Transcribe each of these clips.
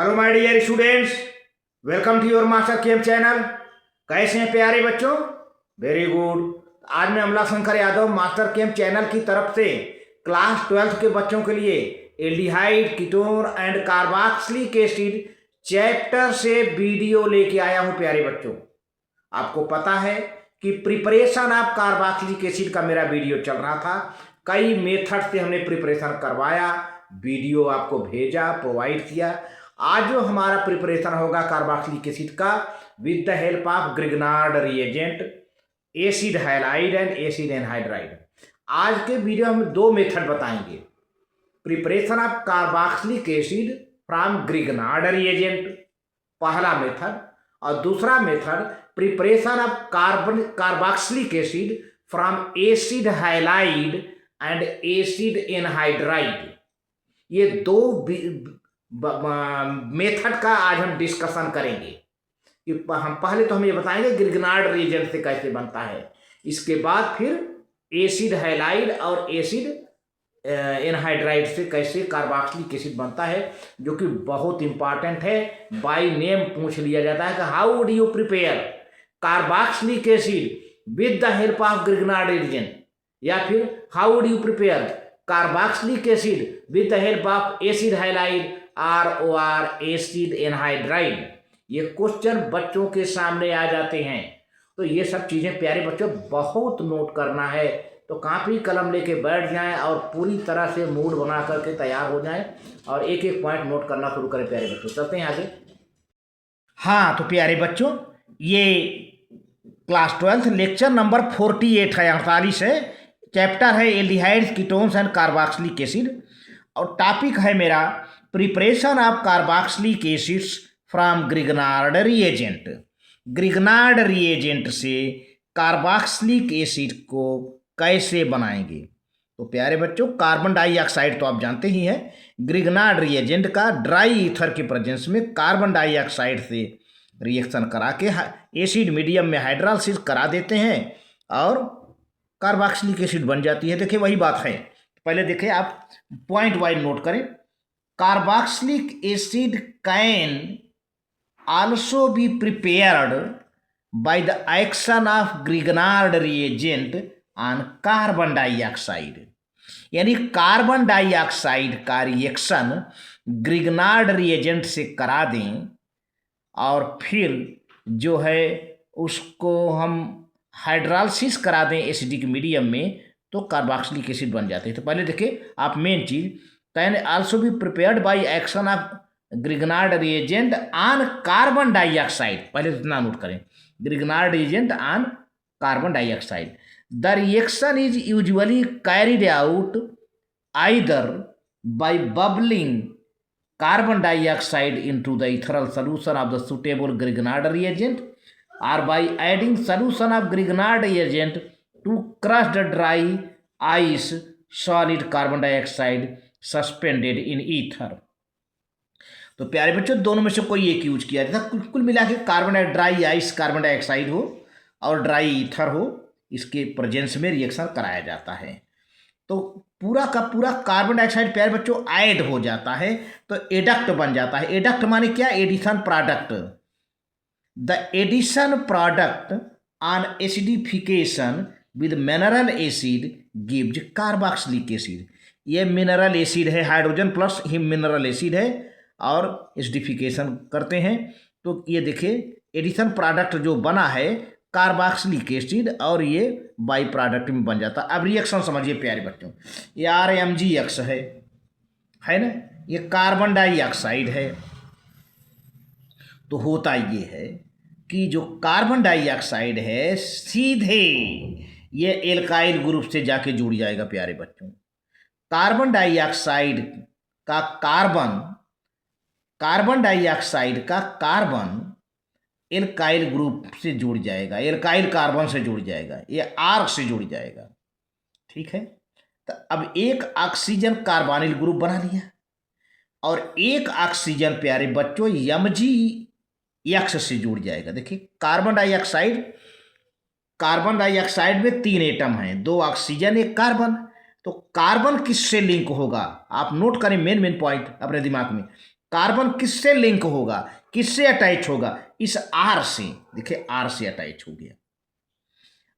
Hello my dear students, welcome to your Master Chem channel. कैसे हैं प्यारे बच्चों? Very good. आज मैं Amla Shankar Yadav Master Chem channel की तरफ से क्लास 12 के बच्चों के लिए aldehyde ketone and carboxylic acid chapter से वीडियो लेके आया हूं। प्यारे बच्चों, आपको पता है कि प्रिपरेशन ऑफ कार्बोक्सिलिक एसिड का मेरा वीडियो चल रहा था। कई मेथड से हमने प्रिपरेशन करवाया, वीडियो आपको भेजा, प्रोवाइड किया। आज जो हमारा प्रिपरेशन होगा कार्बोक्सिलिक एसिड का with the help of Grignard reagent, acid halide and acid anhydride. आज के वीडियो हम दो मेथड बताएंगे, preparation of carboxylic acid from Grignard reagent पहला मेथड, और दूसरा method preparation of carboxylic acid from acid halide and acid anhydride. ये दो मेथड का आज हम डिस्कशन करेंगे कि हम पहले तो हम ये बताएंगे ग्रिग्नार्ड रिएजेंट से कैसे बनता है, इसके बाद फिर एसिड हैलाइड और एसिड एनहाइड्राइड से कैसे कार्बोक्सिलिक एसिड बनता है, जो कि बहुत इंपॉर्टेंट है। बाय नेम पूछ लिया जाता है कि how do you prepare carboxylic acid with the help of Grignard reagent, या फिर how do you prepare carboxylic acid with the help of acid halide ROR acid anhydride. ये क्वेश्चन बच्चों के सामने आ जाते हैं, तो ये सब चीज़ें प्यारे बच्चों बहुत नोट करना है। तो कॉपी कलम लेके बैठ जाएं और पूरी तरह से मूड बना करके तैयार हो जाएं और एक एक पॉइंट नोट करना शुरू करें। प्यारे बच्चों, चलते हैं आगे। हाँ तो प्यारे बच्चों, ये क्लास 12 लेक्चर नंबर 48 है, 48 है। चैप्टर है aldehydes ketones and carboxylic acid, और टॉपिक है मेरा preparation of carboxylic acids from Grignard reagent. Grignard reagent से कार्बोक्सिलिक एसिड को कैसे बनाएंगे? तो प्यारे बच्चों, कार्बन डाइऑक्साइड तो आप जानते ही हैं। ग्रिग्नार्ड रिएजेंट का ड्राई ईथर के प्रेजेंस में कार्बन डाइऑक्साइड से रिएक्शन करा के एसिड मीडियम में हाइड्रोलाइसिस करा देते हैं और कार्बोक्सिलिक एसिड बन जाती है। देखिए वही बात है। पहले देखिए, आप पॉइंट वाइज नोट करें। Carboxylic acid can also be prepared by the action of Grignard reagent on carbon dioxide. यानी कार्बन डाइऑक्साइड का रिएक्शन ग्रिग्नार्ड रिएजेंट से करा दें और फिर जो है उसको हम हाइड्रोलाइसिस करा दें एसिडिक मीडियम में, तो कार्बोक्सिलिक एसिड बन जाते हैं। तो पहले देखिए आप, मेन चीज, can also be prepared by action of Grignard reagent on carbon dioxide. पहले इतना नोट करें, Grignard reagent on carbon dioxide. The reaction is usually carried out either bye bubbling carbon dioxide into the ethereal solution of the suitable Grignard reagent or by adding solution of grignard reagent to crushed dry ice solid carbon dioxide suspended in ether। तो प्यारे बच्चों, दोनों में से कोई एक use किया जाता है। कुल मिला के ड्राई आइस कार्बन डाइऑक्साइड हो और ड्राई ईथर हो, इसके प्रेजेंस में रिएक्शन कराया जाता है। तो पूरा का पूरा कार्बन डाइऑक्साइड प्यारे बच्चों ऐड हो जाता है, तो एडक्ट बन जाता है। एडक्ट माने क्या? Addition product. The addition product on acidification with mineral acid gives carboxylic acid। ये मिनरल एसिड है, हाइड्रोजन प्लस ही मिनरल एसिड है, और एसिडिफिकेशन करते हैं। तो ये देखिए एडिशन प्रोडक्ट जो बना है कार्बोक्सिलिक एसिड, और ये बाई प्रोडक्ट में बन जाता है। अब रिएक्शन समझिए प्यारे बच्चों, ये RMgX है ना, ये कार्बन डाइऑक्साइड है। तो होता ये है कि जो कार्बन डाइऑक्साइड है सीधे ये एल्काइल ग्रुप से जाके जुड़ जाएगा। प्यारे बच्चों, कार्बन डाइऑक्साइड का कार्बन डाइऑक्साइड का कार्बन एल्काइल ग्रुप से जुड़ जाएगा, एल्काइल कार्बन से जुड़ जाएगा, ये आर्क से जुड़ जाएगा। ठीक है, तो अब एक ऑक्सीजन कार्बोनिल ग्रुप बना लिया और एक ऑक्सीजन प्यारे बच्चों MgX से जुड़ जाएगा। देखिए कार्बन डाइऑक्साइड में 3 एटम हैं, 2 ऑक्सीजन 1 कार्बन। तो कार्बन किससे लिंक होगा? आप नोट करें, मेन पॉइंट अपने दिमाग में। कार्बन किससे लिंक होगा, किससे अटैच होगा, इस आर से, देखिए आर से अटैच हो गया।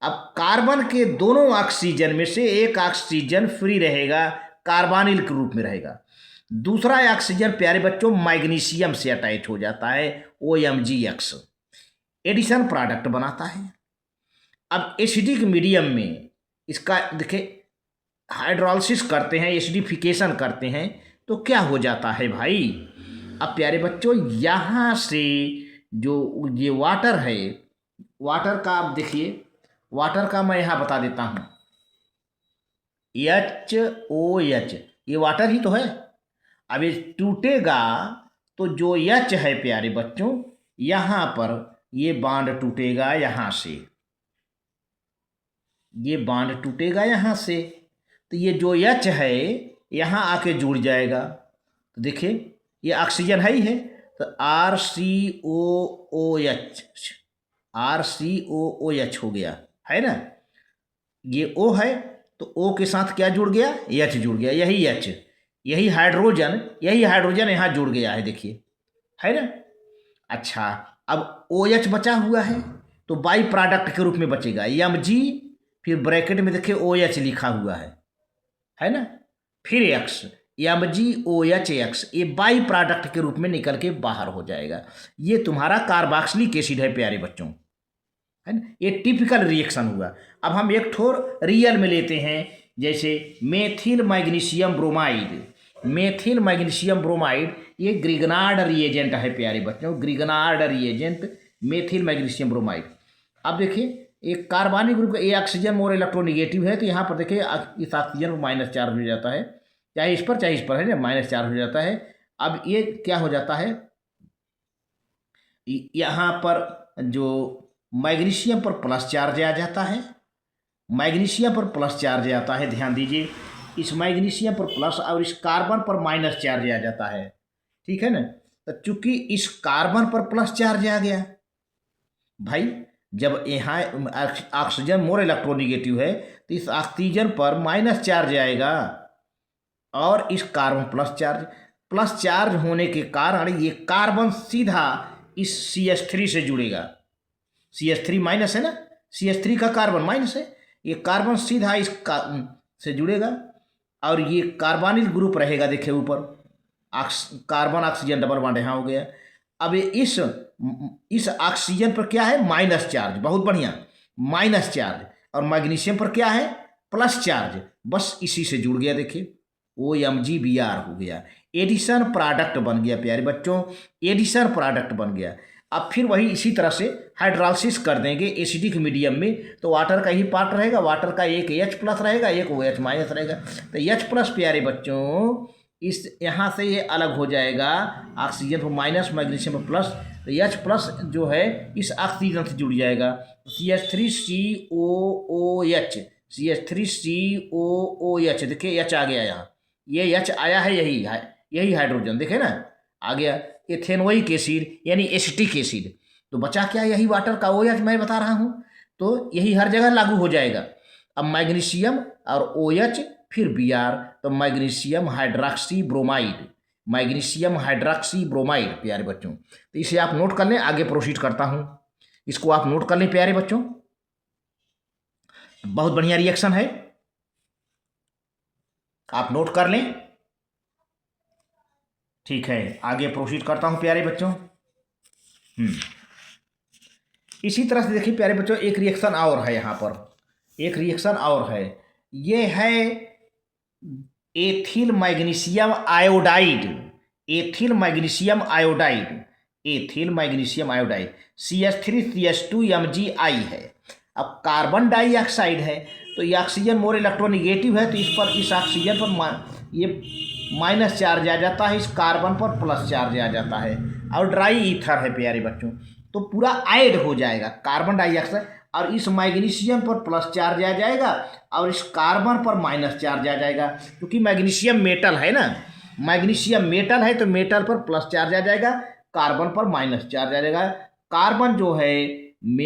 अब कार्बन के दोनों ऑक्सीजन में से एक ऑक्सीजन फ्री रहेगा, कार्बोनिल के रूप में रहेगा। दूसरा ऑक्सीजन प्यारे बच्चों मैग्नीशियम से अटैच हो जाता है, OMgX, एडिशन प्रोडक्ट बनाता है। अब एसिडिक मीडियम में इसका देखिए हाइड्रोलिसिस करते हैं, एसिडिफिकेशन करते हैं, तो क्या हो जाता है भाई। अब प्यारे बच्चों यहाँ से जो ये वाटर है, वाटर का आप देखिए, वाटर का मैं यहाँ बता देता हूँ, HOH, ये वाटर ही तो है। अब ये टूटेगा तो जो H है प्यारे बच्चों, यहाँ पर ये बांड टूटेगा, यहाँ से ये बांड टूटेगा यहाँ से, तो ये जो H है यहाँ आके जुड़ जाएगा। तो देखिए ये ऑक्सीजन है ही है, तो RCOOH हो गया, है ना। ये O है तो O के साथ क्या जुड़ गया, H जुड़ गया, यही H, यही हाइड्रोजन यहाँ जुड़ गया है, देखिए, है ना। अच्छा, अब OH बचा हुआ है तो बाई प्रोडक्ट के रूप में बचेगा Mg, फिर ब्रैकेट में देखिए OH लिखा हुआ है ना, फिर X, MgOH, ये बाई प्रोडक्ट के रूप में निकल के बाहर हो जाएगा। ये तुम्हारा कार्बोक्सिलिक एसिड है प्यारे बच्चों, है ना। ये टिपिकल रिएक्शन हुआ। अब हम एक ठोर रियल में लेते हैं, जैसे methyl magnesium bromide, methyl magnesium bromide, ये ग्रिगनार्ड रिएजेंट है प्यारे बच्चों, Grignard reagent methyl magnesium bromide. अब देखिए एक कार्बनिक ग्रुप का, ये ऑक्सीजन मोर इलेक्ट्रोनिगेटिव है, तो यहाँ पर देखिए इस ऑक्सीजन को माइनस चार्ज हो जाता है, चाहे इस पर है ना, माइनस चार्ज हो जाता है। अब ये क्या हो जाता है, यहाँ पर जो मैग्नीशियम पर प्लस चार्ज आ जाता है, मैग्नीशियम पर प्लस चार्ज आता है, ध्यान दीजिए, इस मैग्नीशियम पर प्लस और इस कार्बन पर माइनस चार्ज आ जाता है, ठीक है ना। तो चूंकि इस कार्बन पर प्लस चार्ज आ गया भाई, जब यहाँ ऑक्सीजन मोर इलेक्ट्रोनिगेटिव है तो इस ऑक्सीजन पर माइनस चार्ज आएगा और इस कार्बन प्लस चार्ज होने के कारण ये कार्बन सीधा इस CH3 से जुड़ेगा। CH3 माइनस है ना, CH3 का कार्बन माइनस है, ये कार्बन सीधा इस से जुड़ेगा और ये कार्बोनिल ग्रुप रहेगा, देखिए ऊपर कार्बन ऑक्सीजन डबल बॉन्ड यहाँ हो गया। अब इस ऑक्सीजन पर क्या है, माइनस चार्ज, बहुत बढ़िया, माइनस चार्ज, और मैग्नीशियम पर क्या है, प्लस चार्ज, बस इसी से जुड़ गया, देखिए OMgBr हो गया, एडिशन प्रोडक्ट बन गया प्यारे बच्चों, एडिशन प्रोडक्ट बन गया। अब फिर वही इसी तरह से हाइड्रोलिसिस कर देंगे एसिडिक मीडियम में, तो वाटर का ही पार्ट रहेगा, वाटर का एक H प्लस रहेगा, एक OH माइनस रहेगा। तो H प्लस प्यारे बच्चों इस यहाँ से ये अलग हो जाएगा, ऑक्सीजन पर माइनस, मैग्नीशियम पर प्लस, तो H प्लस जो है इस ऑक्सीजन से जुड़ जाएगा, CH3COOH, CH3COOH, देखिए H आ गया यहाँ, ये H आया है, यही हाइड्रोजन देखे ना आ गया, एथेनोइक एसिड यानी एसिटिक एसिड। तो बचा क्या, यही वाटर का OH मैं बता रहा हूँ, तो यही हर जगह लागू हो जाएगा। अब मैग्नीशियम और OH फिर Br, तो magnesium hydroxy bromide, magnesium hydroxy bromide प्यारे बच्चों। तो इसे आप नोट कर लें, आगे प्रोसीड करता हूँ, इसको आप नोट कर लें प्यारे बच्चों, बहुत बढ़िया रिएक्शन है, आप नोट कर लें, ठीक है। आगे प्रोसीड करता हूं प्यारे बच्चों। इसी तरह से देखिए प्यारे बच्चों, एक रिएक्शन और है यहाँ पर, एक रिएक्शन और है, ये है ethyl magnesium iodide, ethyl magnesium iodide, ethyl magnesium iodide, CH3CH2MgI है। अब कार्बन डाइऑक्साइड है, तो ये ऑक्सीजन मोर इलेक्ट्रोनिगेटिव है, तो इस पर, इस ऑक्सीजन पर ये माइनस चार्ज आ जाता है, इस कार्बन पर प्लस चार्ज आ जाता है, और ड्राई ईथर है प्यारे बच्चों, तो पूरा ऐड हो जाएगा कार्बन डाइऑक्साइड, और इस मैग्नीशियम पर प्लस चार्ज आ जाएगा और इस कार्बन पर माइनस चार्ज आ जाएगा, क्योंकि मैग्नीशियम मेटल है ना, मैग्नीशियम मेटल है, तो मेटल पर प्लस चार्ज आ जाएगा, कार्बन पर माइनस चार्ज आ जाएगा। कार्बन जो है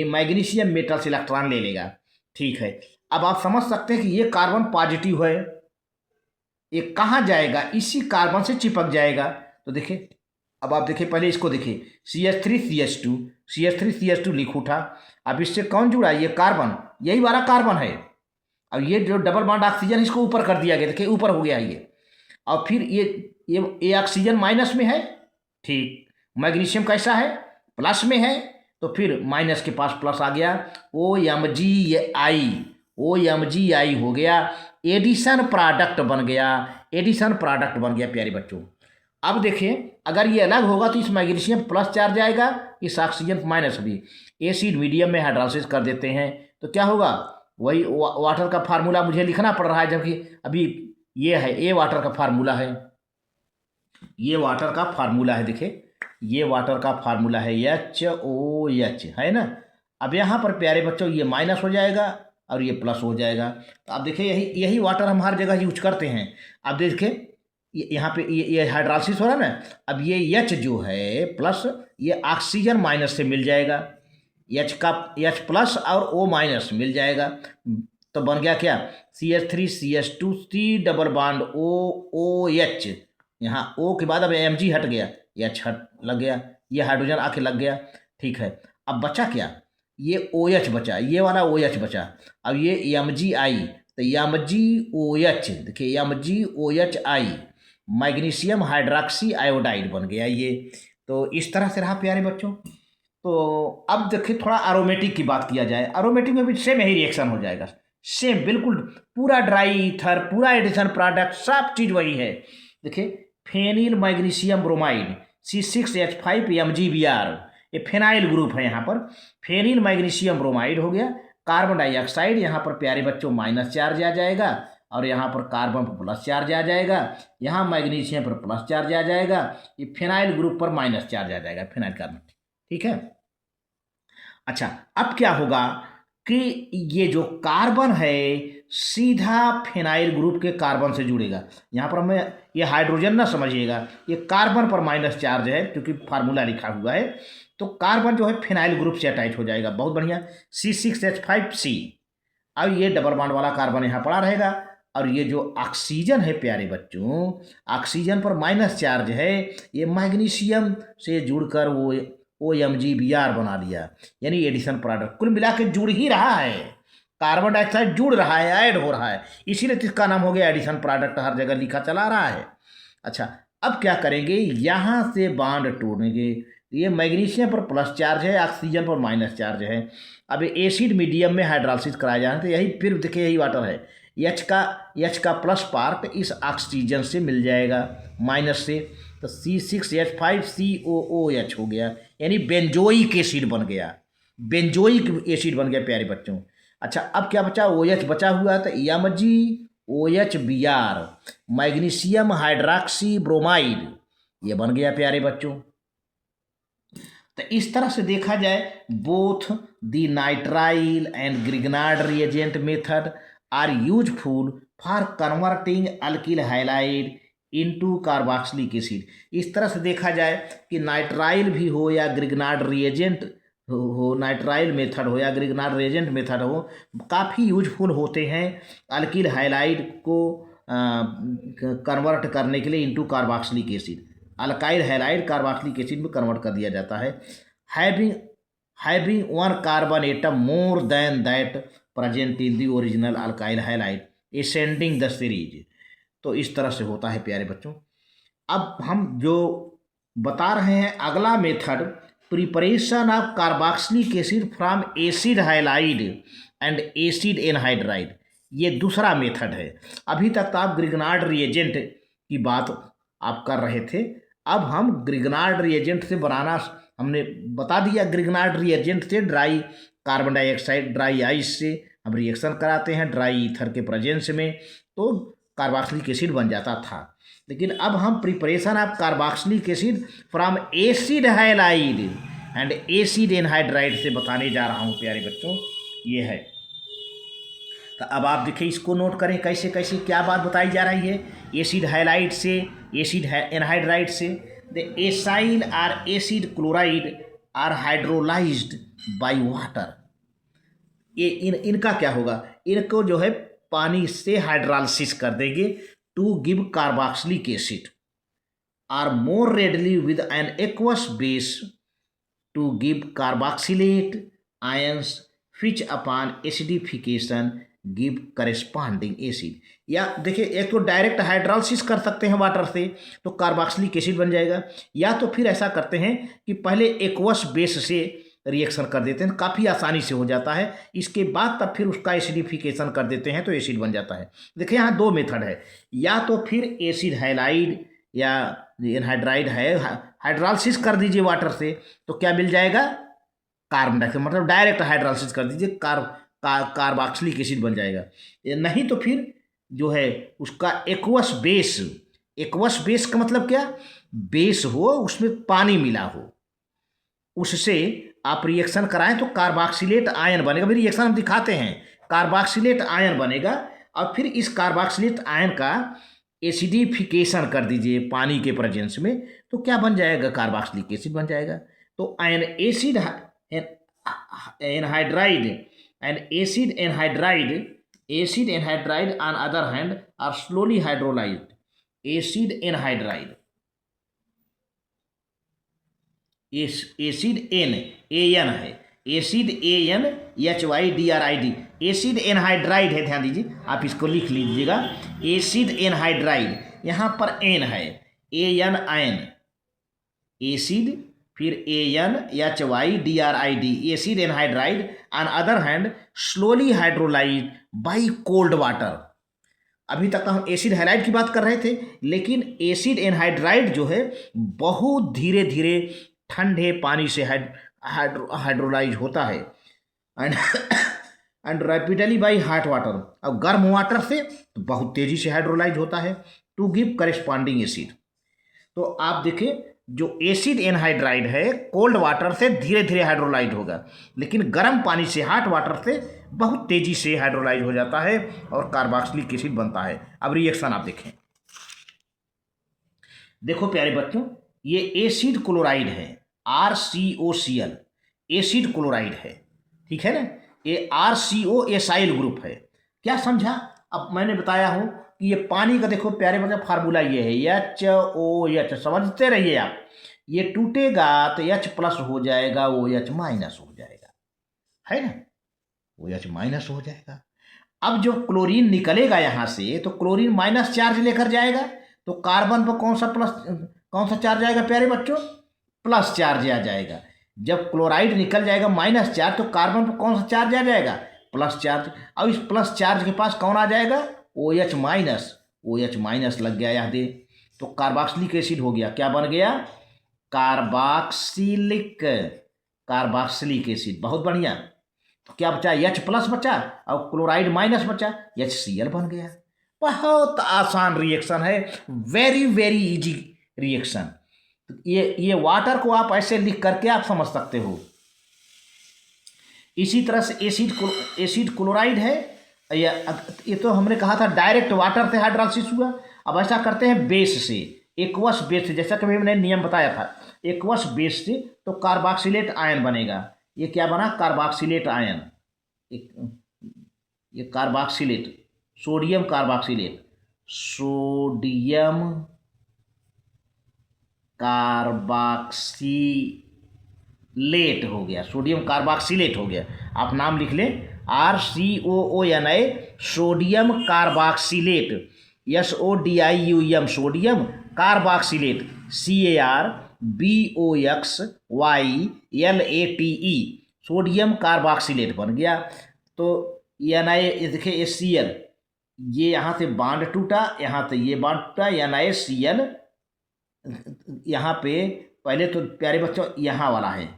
मैग्नीशियम मेटल से इलेक्ट्रॉन ले लेगा, ठीक है। अब आप समझ सकते हैं कि ये कार्बन पॉजिटिव है, ये कहाँ जाएगा, इसी कार्बन से चिपक जाएगा, तो देखिए अब आप देखिए, पहले इसको देखिए, CH3CH2 लिख उठा। अब इससे कौन जुड़ा, ये कार्बन, यही वाला कार्बन है। अब ये जो डबल बॉन्ड ऑक्सीजन, इसको ऊपर कर दिया गया, देखिए ऊपर हो गया ये। और फिर ये ऑक्सीजन माइनस में है, ठीक। मैग्नीशियम कैसा है, प्लस में है, तो फिर माइनस के पास प्लस आ गया, OMgI हो गया, एडिशन प्रोडक्ट बन गया, प्यारे बच्चों। अब देखिए, अगर ये अलग होगा तो इस मैग्नीशियम प्लस चार्ज आएगा, इस ऑक्सीजन माइनस भी। एसिड मीडियम में हाइड्रोलाइसिस कर देते हैं तो क्या होगा, वही वाटर का फार्मूला मुझे लिखना पड़ रहा है, जबकि अभी ये है, ये वाटर का फार्मूला है, देखिए ये वाटर का फार्मूला है HOH, है ना। अब यहाँ पर प्यारे बच्चों ये माइनस हो जाएगा और ये प्लस हो जाएगा। तो अब देखिए, यही वाटर हम हर जगह यूज करते हैं। अब देखिए, यहाँ पे ये हाइड्रोलाइसिस हो रहा है ना, अब ये H जो है प्लस, ये ऑक्सीजन माइनस से मिल जाएगा, H प्लस और O माइनस मिल जाएगा, तो बन गया क्या, CH3CH2 C double bond OH। यहाँ O के बाद अब Mg हट गया, H हट लग गया, ये हाइड्रोजन आके लग गया, ठीक है। अब बचा क्या, ये OH बचा, ये वाला OH बचा। अब ये MgI, तो MgOH, देखिए MgOHI, मैग्नीशियम हाइड्रोक्सी आयोडाइड बन गया ये। तो इस तरह से रहा प्यारे बच्चों। तो अब देखिए, थोड़ा एरोमेटिक की बात किया जाए। एरोमेटिक में भी सेम यही रिएक्शन हो जाएगा, सेम बिल्कुल, पूरा ड्राई ईथर, पूरा एडिशन प्रोडक्ट, सब चीज़ वही है। देखिए, फेनिल मैग्नीशियम ब्रोमाइड C6H5MgBr, ये फेनाइल ग्रुप है यहाँ पर। फेनिल मैग्नीशियम ब्रोमाइड हो गया, कार्बन डाइऑक्साइड, यहाँ पर प्यारे बच्चों माइनस चार्ज आ जाएगा, और यहाँ पर कार्बन पर प्लस चार्ज आ जाएगा, यहाँ मैग्नीशियम पर प्लस चार्ज आ जाएगा, ये फेनाइल ग्रुप पर माइनस चार्ज आ जाएगा, फेनाइल कार्बन, ठीक है। अच्छा, अब क्या होगा कि ये जो कार्बन है सीधा फेनाइल ग्रुप के कार्बन से जुड़ेगा। यहाँ पर हमें ये हाइड्रोजन ना समझिएगा, ये कार्बन पर माइनस चार्ज है क्योंकि फार्मूला लिखा हुआ है। तो कार्बन जो है फेनाइल ग्रुप से अटैच हो जाएगा, बहुत बढ़िया, C6H5C। अब ये डबल बॉन्ड वाला कार्बन यहाँ पड़ा रहेगा, और ये जो ऑक्सीजन है प्यारे बच्चों, ऑक्सीजन पर माइनस चार्ज है, ये मैग्नीशियम से जुड़कर वो OMgBr बना दिया, यानी एडिशन प्रोडक्ट। कुल मिला के जुड़ ही रहा है, कार्बन डाइऑक्साइड जुड़ रहा है, ऐड हो रहा है, इसीलिए इसका नाम हो गया एडिशन प्रोडक्ट, हर जगह लिखा चला रहा है। अच्छा, अब क्या करेंगे, यहाँ से बांड तोड़ेंगे। ये मैग्नीशियम पर प्लस चार्ज है, ऑक्सीजन पर माइनस चार्ज है। अब एसिड मीडियम में हाइड्रोलाइसिस कराया जाए तो यही, फिर देखिए यही वाटर है, H का प्लस पार्ट इस ऑक्सीजन से मिल जाएगा माइनस से, तो C6H5COOH हो गया, यानी बेंजोइक एसिड बन गया, प्यारे बच्चों। अच्छा, अब क्या बचा, OH बचा हुआ, तो MgOHBr, मैग्नीशियम हाइड्रोक्सी ब्रोमाइड, ये बन गया प्यारे बच्चों। तो इस तरह से देखा जाए, both the nitrile and Grignard reagent method are useful for converting alkyl halide into carboxylic acid. इस तरह से देखा जाए कि नाइट्राइल भी हो या ग्रिग्नार्ड रिएजेंट हो, नाइट्राइल मेथड हो या ग्रिग्नार्ड रिएजेंट मेथड हो, काफ़ी यूजफुल होते हैं अल्किल हैलाइड को कन्वर्ट करने के लिए into carboxylic acid. Alkyl halide carboxylic acid में कन्वर्ट कर दिया जाता है, having one carbon atom more than that present in the original alkyl halide ascending the series. तो इस तरह से होता है प्यारे बच्चों। अब हम जो बता रहे हैं अगला method, preparation of carboxylic acid from acid halide and acid anhydride, ये दूसरा मेथड है। अभी तक तो आप ग्रिग्नार्ड रिएजेंट की बात आप कर रहे थे, अब हम ग्रिग्नार्ड रिएजेंट से बनाना हमने बता दिया। ग्रिग्नार्ड रिएजेंट से dry carbon dioxide, dry ice से हम रिएक्शन कराते हैं ड्राई ईथर के प्रेजेंस में, तो कार्बोक्सिलिक एसिड बन जाता था। लेकिन अब हम preparation of carboxylic acid from acid halide and acid anhydride से बताने जा रहा हूँ प्यारे बच्चों, ये है। तो अब आप देखिए, इसको नोट करें कैसे कैसे क्या बात बताई जा रही है। एसिड हैलाइड से, एसिड एनहाइड्राइड से, the acyl or acid chloride are hydrolysed by water. ये इनका क्या होगा, इनको जो है पानी से हाइड्रोलाइसिस कर देंगे to give carboxylic acid. are more readily with an aqueous base to give carboxylate ions which upon acidification give corresponding acid। या देखिए, एक तो डायरेक्ट हाइड्रोलिसिस कर सकते हैं वाटर से तो कार्बोक्सिलिक एसिड बन जाएगा, या तो फिर ऐसा करते हैं कि पहले एक्वस बेस से रिएक्शन कर देते हैं, काफ़ी आसानी से हो जाता है, इसके बाद तब फिर उसका एसिडिफिकेशन कर देते हैं तो एसिड बन जाता है। देखिए यहाँ दो मेथड है, या तो फिर एसिड हैलाइड या एनहाइड्राइड है, हाइड्रोलिसिस कर दीजिए वाटर से तो क्या मिल जाएगा, कार्बन डाइऑक्साइड, मतलब डायरेक्ट हाइड्रोलिसिस कर दीजिए कार्बोक्सिलिक एसिड बन जाएगा। नहीं तो फिर जो है उसका एक्वस बेस का मतलब क्या, बेस हो उसमें पानी मिला हो, उससे आप रिएक्शन कराएं तो कार्बोक्सिलेट आयन बनेगा। फिर रिएक्शन हम दिखाते हैं, कार्बोक्सिलेट आयन बनेगा और फिर इस कार्बोक्सिलेट आयन का एसिडिफिकेशन कर दीजिए पानी के प्रेजेंस में तो क्या बन जाएगा, कार्बोक्सिलिक एसिड बन जाएगा। तो an acid anhydride on other hand are slowly hydrolyzed। Acid anhydride, acid N A N है, एसिड ANHYDRID, एसिड एनहाइड्राइड है, ध्यान दीजिए आप इसको लिख लीजिएगा, एसिड एनहाइड्राइड, यहाँ पर एन है, AN आयन, एसिड फिर ANHYDRID, acid anhydride on other hand slowly hydrolyse by cold water. अभी तक तो हम एसिड हैलाइड की बात कर रहे थे, लेकिन एसिड एनहाइड्राइड जो है बहुत धीरे धीरे ठंडे पानी से हाइड्रोलाइज होता है and rapidly by hot water, अब गर्म वाटर से तो बहुत तेजी से हाइड्रोलाइज होता है टू गिव करेस्पॉन्डिंग एसिड। तो आप देखें जो एसिड एनहाइड्राइड है कोल्ड वाटर से धीरे धीरे हाइड्रोलाइज होगा, लेकिन गर्म पानी से हॉट वाटर से बहुत तेजी से हाइड्रोलाइज हो जाता है और कार्बोक्सिलिक एसिड बनता है। अब रिएक्शन आप देखें, देखो प्यारे बच्चों, ये एसिड क्लोराइड है, RCOCl, एसिड क्लोराइड है, ठीक है ना, ये RCO एसाइल ग्रुप है। क्या समझा, अब मैंने बताया हूं कि ये पानी का देखो प्यारे बच्चा फार्मूला ये है HOH, समझते रहिए आप, ये टूटेगा तो H+ हो जाएगा, OH- हो जाएगा, है ना, OH- हो जाएगा। अब जो क्लोरीन निकलेगा यहाँ से तो क्लोरीन माइनस चार्ज लेकर जाएगा, तो कार्बन पर कौन सा चार्ज आएगा प्यारे बच्चों, प्लस चार्ज आ जाएगा। जब क्लोराइड निकल जाएगा माइनस चार्ज तो कार्बन पर कौन सा चार्ज आ जाएगा, प्लस चार्ज। अब इस प्लस चार्ज के पास कौन आ जाएगा, OH- लग गया यहाँ दे, तो कार्बोक्सिलिक एसिड हो गया, क्या बन गया, कार्बोक्सिलिक एसिड, बहुत बढ़िया। तो क्या बचा, H+ बचा और क्लोराइड माइनस बचा, HCl बन गया। बहुत आसान रिएक्शन है, वेरी वेरी इजी रिएक्शन। ये वाटर को आप ऐसे लिख करके आप समझ सकते हो। इसी तरह से एसिड क्लोराइड है, ये तो हमने कहा था डायरेक्ट वाटर से हाइड्रोलाइसिस हुआ। अब ऐसा करते हैं बेस से, एक्वस बेस से, जैसा कि मैंने नियम बताया था, एक्वस बेस से तो कार्बोक्सिलेट आयन बनेगा। ये क्या बना, कार्बोक्सिलेट आयन, ये carboxylate, sodium carboxylate, sodium carboxylate हो गया, सोडियम कार्बोक्सिलेट हो गया। आप नाम लिख लें, RCOONA, sodium carboxylate, SODIUM, sodium carboxylate, CARBOXYLATE, sodium carboxylate बन गया। तो Na देखिए HCl, ये यहाँ से बांड टूटा, यहाँ से ये बांड टूटा, NaCl, यहाँ पे पहले तो प्यारे बच्चों यहाँ वाला है,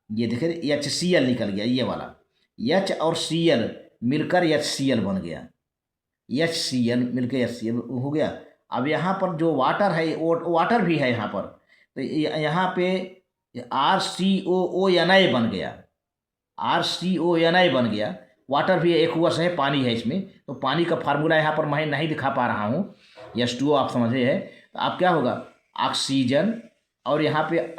ये देखिए HCl निकल गया, ये वाला H और Cl मिलकर HCl बन गया, HCl मिलकर HCl हो गया। अब यहाँ पर जो वाटर है वो वाटर भी है यहाँ पर, तो यहाँ पे RCOONA बन गया, RCONA बन गया, वाटर भी एक्वस है, पानी है इसमें, तो पानी का फार्मूला यहाँ पर मैं नहीं दिखा पा रहा हूँ, H2O आप समझे है। तो आप क्या होगा, ऑक्सीजन और यहाँ पे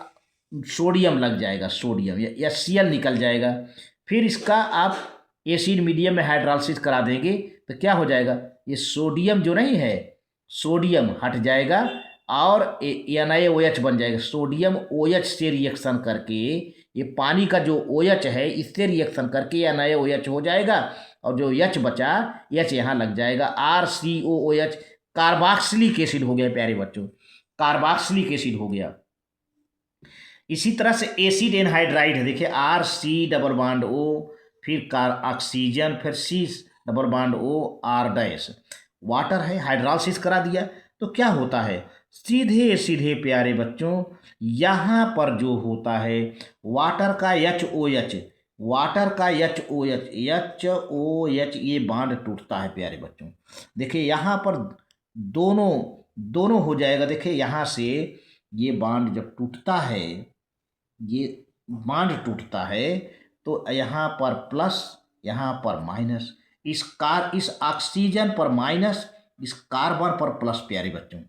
सोडियम लग जाएगा, सोडियम HCl निकल जाएगा। फिर इसका आप एसिड मीडियम में हाइड्रोलाइसिस करा देंगे तो क्या हो जाएगा, ये सोडियम जो नहीं है, सोडियम हट जाएगा और NaOH बन जाएगा। सोडियम OH से रिएक्शन करके ये पानी का जो OH है इससे रिएक्शन करके NaOH हो जाएगा, और जो H बचा H यहाँ लग जाएगा, RCOOH कार्बोक्सिलिक एसिड हो गया प्यारे बच्चों, कार्बोक्सिलिक एसिड हो गया। इसी तरह से एसिड एनहाइड्राइड है, देखिए RC डबल बॉन्ड O, फिर ऑक्सीजन, फिर C double bond O R dash, water है, हाइड्रोलाइसिस करा दिया। तो क्या होता है, सीधे सीधे प्यारे बच्चों यहाँ पर जो होता है वाटर का HOH, वाटर का HOH ये बॉन्ड टूटता है प्यारे बच्चों। देखिए यहाँ पर दोनों दोनों हो जाएगा। देखिए यहाँ से ये बॉन्ड जब टूटता है, ये बॉन्ड टूटता है तो यहाँ पर प्लस, यहाँ पर माइनस, इस ऑक्सीजन पर माइनस, इस कार्बन पर प्लस प्यारे बच्चों।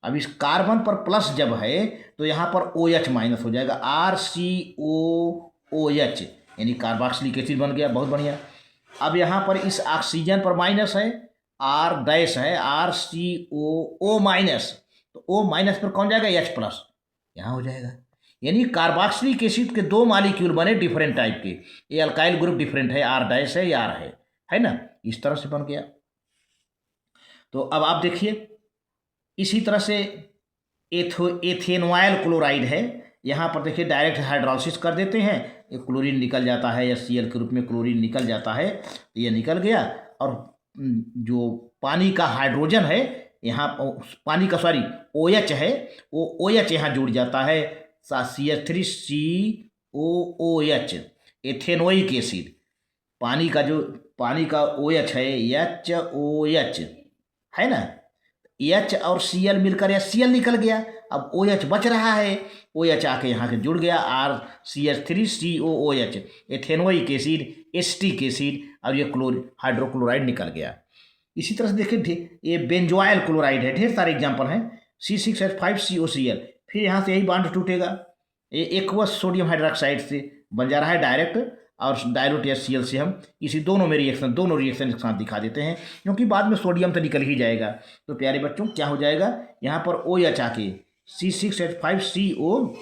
अब इस कार्बन पर प्लस जब है तो यहाँ पर OH माइनस हो जाएगा, RCOOH यानी कार्बोक्सिलिक एसिड बन गया। बहुत बढ़िया। अब यहाँ पर इस ऑक्सीजन पर माइनस है, R डैश है, RCOO माइनस, तो O माइनस पर कौन जाएगा, H प्लस यहाँ हो जाएगा। यानी कार्बोक्सिलिक एसिड के दो मॉलिक्यूल बने डिफरेंट टाइप के, ये अल्काइल ग्रुप डिफरेंट है, R डैश है, R है ना, इस तरह से बन गया। तो अब आप देखिए इसी तरह से एथेनॉयल क्लोराइड है, यहाँ पर देखिए डायरेक्ट हाइड्रोलाइसिस कर देते हैं, ये क्लोरीन निकल जाता है, या Cl के रूप में क्लोरीन निकल जाता है, तो ये निकल गया। और जो पानी का हाइड्रोजन है यहाँ, पानी का सॉरी OH है, वो OH यहाँ जुड़ जाता है, CH3COOH एथेनोइक एसिड। पानी का OH है HOH है ना, H और Cl मिलकर या Cl निकल गया, अब OH बच रहा है, OH आके यहाँ के जुड़ गया, CH3COOH ethanoic acid, acetic acid, और ये हाइड्रोक्लोराइड निकल गया। इसी तरह से देखिए ये बेंजोइल क्लोराइड है, ढेर सारे एग्जाम्पल हैं, C6H5COCl, फिर यहाँ से यही बॉन्ड टूटेगा, ये एक्वस सोडियम हाइड्रोक्साइड से बन जा रहा है डायरेक्ट, और डायल्यूट HCl से हम इसी दोनों रिएक्शन एक साथ दिखा देते हैं, क्योंकि बाद में सोडियम तो निकल ही जाएगा। तो प्यारे बच्चों क्या हो जाएगा, यहाँ पर OH आके C6H5CO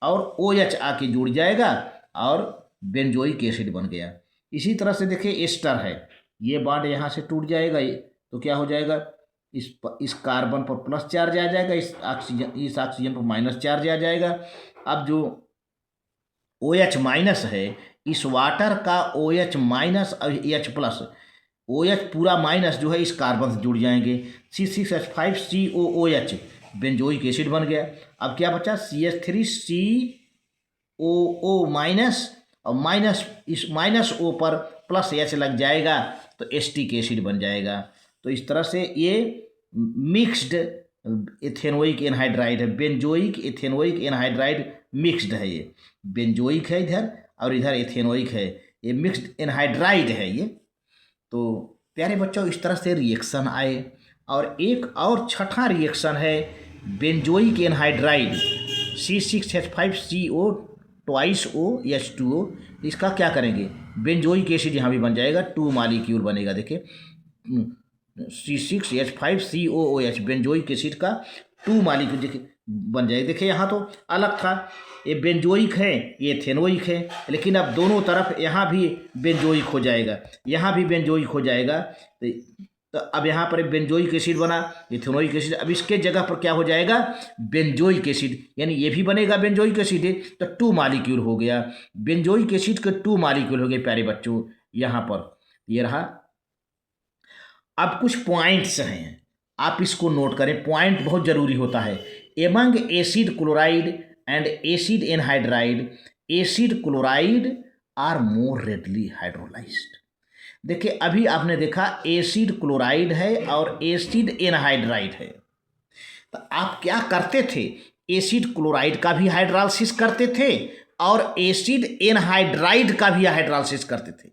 और OH आके जुड़ जाएगा और बेंजोइक एसिड बन गया। इसी तरह से देखिए एस्टर है, ये बॉन्ड यहाँ से टूट जाएगा, तो क्या हो जाएगा, इस कार्बन पर प्लस चार्ज आ जाएगा, इस ऑक्सीजन पर माइनस चार्ज आ जाएगा। अब जो OH माइनस है, इस वाटर का OH माइनस और H प्लस, OH पूरा माइनस जो है इस कार्बन से जुड़ जाएंगे, C6H5COOH बेंजोइक एसिड बन गया। अब क्या बचा, CH3COO माइनस, और माइनस इस माइनस O पर प्लस H लग जाएगा तो एसिटिक एसिड बन जाएगा। तो इस तरह से ये मिक्स्ड एथेनोइक एनहाइड्राइड है, बेंजोइक एथेनोइक एनहाइड्राइड मिक्स्ड है, ये बेंजोइक है इधर और इधर एथेनोइक है, ये मिक्स्ड एनहाइड्राइड है ये। तो प्यारे बच्चों इस तरह से रिएक्शन आए। और एक और छठा रिएक्शन है benzoic anhydride, C6H5CO twice OH2O, इसका क्या करेंगे, बेंजोइक एसिड यहाँ भी बन जाएगा, 2 मॉलिक्यूल बनेगा। देखिए C6H5COOH बेंजोइक एसिड का 2 मॉलिक्यूल देखिए बन जाएगा। देखिए यहाँ तो अलग था, ये बेंजोइक है, ये एथेनोइक है, लेकिन अब दोनों तरफ यहाँ भी बेंजोइक हो जाएगा, यहाँ भी बेंजोइक हो जाएगा। तो अब यहाँ पर एक बेंजोइक एसिड बना, एथेनोइक एसिड, अब इसके जगह पर क्या हो जाएगा, बेंजोइक एसिड, यानी ये भी बनेगा बेंजोइक एसिड, तो 2 मॉलिक्यूल हो गया, बेंजोइक एसिड के 2 मॉलिक्यूल हो गए प्यारे बच्चों। यहाँ पर ये रहा। अब कुछ पॉइंट्स हैं, आप इसको नोट करें, पॉइंट बहुत जरूरी होता है। Among acid chloride and acid anhydride, acid chloride are more readily hydrolysed. देखिए अभी आपने देखा एसिड क्लोराइड है और एसिड एनहाइड्राइड है, तो आप क्या करते थे, एसिड क्लोराइड का भी हाइड्रोलाइसिस करते थे और एसिड एनहाइड्राइड का भी हाइड्रोलाइसिस करते थे,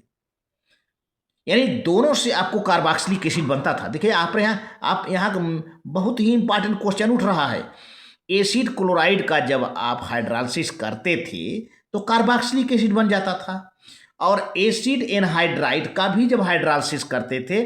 यानी दोनों से आपको कार्बोक्सिलिक एसिड बनता था। देखिए आप यहाँ बहुत ही इंपॉर्टेंट क्वेश्चन उठ रहा है, एसिड क्लोराइड का जब आप हाइड्रोलाइसिस करते थे तो कार्बोक्सिलिक एसिड बन जाता था, और एसिड एनहाइड्राइड का भी जब हाइड्रोलाइसिस करते थे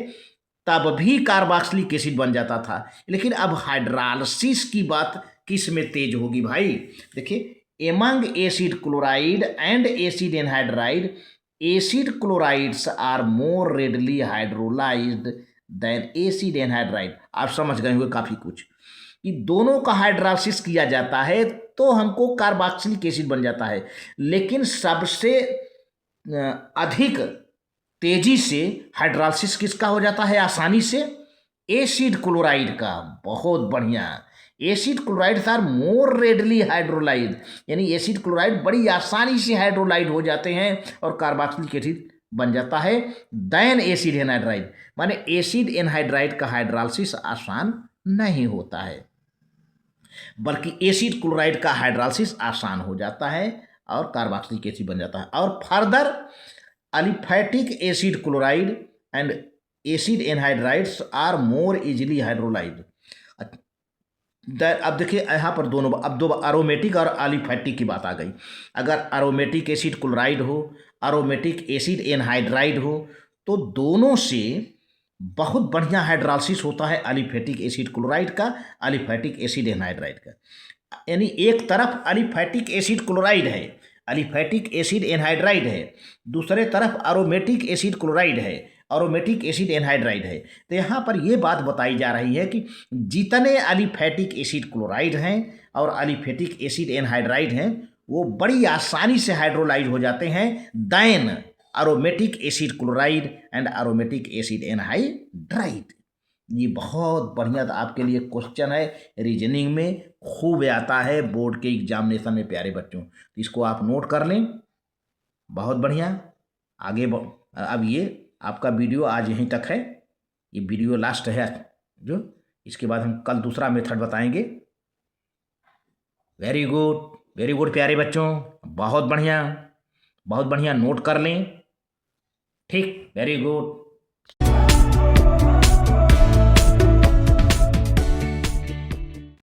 तब भी कार्बोक्सिलिक एसिड बन जाता था। लेकिन अब हाइड्रोलाइसिस की बात किस में तेज होगी भाई? देखिए, among acid chloride and acid anhydride, acid chlorides are more readily hydrolysed than acid anhydride. आप समझ गए होंगे काफ़ी कुछ कि दोनों का हाइड्रोलाइसिस किया जाता है तो हमको कार्बोक्सिलिक एसिड बन जाता है। लेकिन सबसे अधिक तेजी से हाइड्रोलाइसिस किसका हो जाता है आसानी से? एसिड क्लोराइड का। बहुत बढ़िया। Acid chloride are more readily hydrolyse, यानी एसिड क्लोराइड बड़ी आसानी से हाइड्रोलाइड हो जाते हैं और कार्बोक्सिलिक एसिड बन जाता है देन एसिड एनहाइड्राइड। माने एसिड एनहाइड्राइड का हाइड्रोलाइसिस आसान नहीं होता है, बल्कि एसिड क्लोराइड का हाइड्रोलाइसिस आसान हो जाता है और कार्बोक्सिलिक एसिड बन जाता है। और further aliphatic acid chloride and acid anhydrides are more easily hydrolyse. अब देखिए यहाँ पर दोनों, अब दो अरोमेटिक और अलिफैटिक की बात आ गई। अगर अरोमेटिक एसिड क्लोराइड हो, अरोमेटिक एसिड एनहाइड्राइड हो, तो दोनों से बहुत बढ़िया हाइड्रोलाइसिस होता है अलिफैटिक एसिड क्लोराइड का, अलिफैटिक एसिड एनहाइड्राइड का। यानी एक तरफ अलिफैटिक एसिड क्लोराइड है, अलिफैटिक एसिड एनहाइड्राइड है, दूसरे तरफ अरोमेटिक एसिड क्लोराइड है, अरोमेटिक एसिड एनहाइड्राइड है। तो यहाँ पर यह बात बताई जा रही है कि जितने अलिफैटिक एसिड क्लोराइड हैं और अलिफैटिक एसिड एनहाइड्राइड हैं वो बड़ी आसानी से हाइड्रोलाइज हो जाते हैं than aromatic acid chloride and aromatic acid anhydride. ये बहुत बढ़िया आपके लिए क्वेश्चन है, रीजनिंग में खूब आता है बोर्ड के एग्जामिनेशन में प्यारे बच्चों, तो इसको आप नोट कर लें। बहुत बढ़िया। आगे अब ये आपका वीडियो आज यहीं तक है, ये वीडियो लास्ट है जो, इसके बाद हम कल दूसरा मेथड बताएंगे। वेरी गुड, वेरी गुड प्यारे बच्चों, बहुत बढ़िया, बहुत बढ़िया, नोट कर लें। ठीक, वेरी गुड।